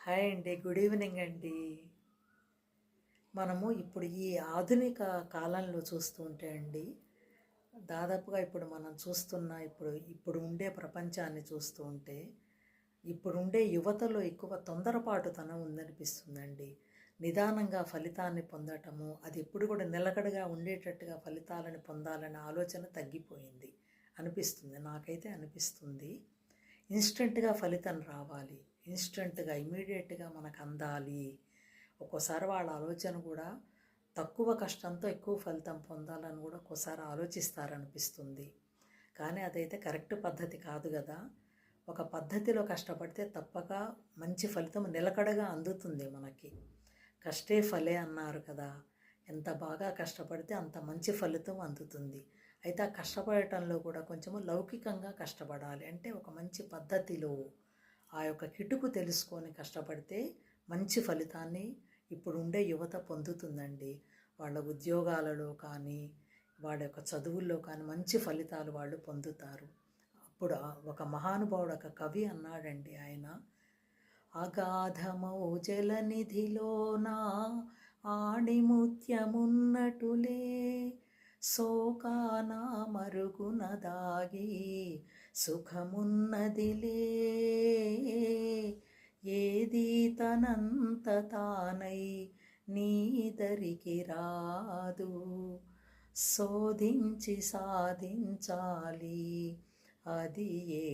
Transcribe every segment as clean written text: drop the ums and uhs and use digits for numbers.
Hi అండి, good evening అండి. మనము ఇప్పుడు ఈ ఆధునిక కాలంలో చూస్తూ ఉంటే అండి, దాదాపుగా ఇప్పుడు మనం చూస్తున్న ఇప్పుడు ఉండే ప్రపంచాన్ని చూస్తూ ఉంటే, ఇప్పుడుండే యువతలో ఎక్కువ తొందరపాటుతనం ఉందనిపిస్తుందండి. నిదానంగా ఫలితాన్ని పొందటము, అది ఎప్పుడు కూడా నిలకడగా ఉండేటట్టుగా ఫలితాలను పొందాలనే ఆలోచన తగ్గిపోయింది అనిపిస్తుంది. నాకైతే అనిపిస్తుంది. ఇన్స్టెంట్గా ఫలితం రావాలి, ఇన్స్టెంట్గా ఇమీడియట్గా మనకు అందాలి. ఒక్కోసారి వాళ్ళ ఆలోచన కూడా తక్కువ కష్టంతో ఎక్కువ ఫలితం పొందాలని కూడా ఒక్కోసారి ఆలోచిస్తారనిపిస్తుంది. కానీ అదైతే కరెక్ట్ పద్ధతి కాదు కదా. ఒక పద్ధతిలో కష్టపడితే తప్పక మంచి ఫలితం నిలకడగా అందుతుంది మనకి. కష్టే ఫలే అన్నారు కదా. ఎంత బాగా కష్టపడితే అంత మంచి ఫలితం అందుతుంది. అయితే ఆ కష్టపడటంలో కూడా కొంచెము లౌకికంగా కష్టపడాలి. అంటే ఒక మంచి పద్ధతిలో ఆ యొక్క కిటుకు తెలుసుకొని కష్టపడితే మంచి ఫలితాన్ని ఇప్పుడు ఉండే యువత పొందుతుందండి. వాళ్ళ ఉద్యోగాలలో కానీ వాళ్ళ యొక్క చదువుల్లో కానీ మంచి ఫలితాలు వాళ్ళు పొందుతారు. అప్పుడు ఒక మహానుభావుడు, ఒక కవి అన్నాడండి, ఆయన అగాధమౌ జలనిధిలోన ఆణిముత్యమున్నటులే శోకాన మరుగున దాగి సుఖమున్నదిలే ఏది తనంత తానై నీదరికి రాదు శోధించి సాధించాలి అది ఏ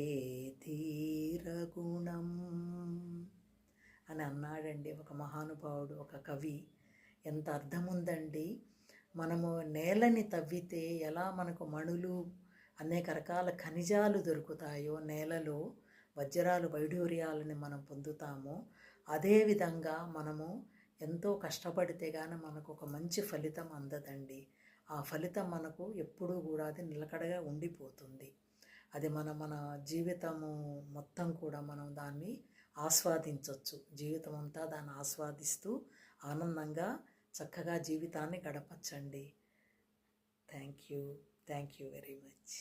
ధీరగుణం అని అన్నాడండి ఒక మహానుభావుడు, ఒక కవి. ఎంత అర్థం ఉందండి. మనము నేలని తవ్వితే ఎలా మనకు మణులు, అనేక రకాల ఖనిజాలు దొరుకుతాయో, నేలలో వజ్రాలు వైఢూర్యాలని మనం పొందుతామో, అదేవిధంగా మనము ఎంతో కష్టపడితే కానీ మనకు ఒక మంచి ఫలితం అందదండి. ఆ ఫలితం మనకు ఎప్పుడూ కూడా అది నిలకడగా ఉండిపోతుంది. అది మన జీవితము మొత్తం కూడా మనం దాన్ని ఆస్వాదించవచ్చు. జీవితం అంతా దాన్ని ఆస్వాదిస్తూ ఆనందంగా చక్కగా జీవితాన్ని గడపచ్చండి. Thank you very much.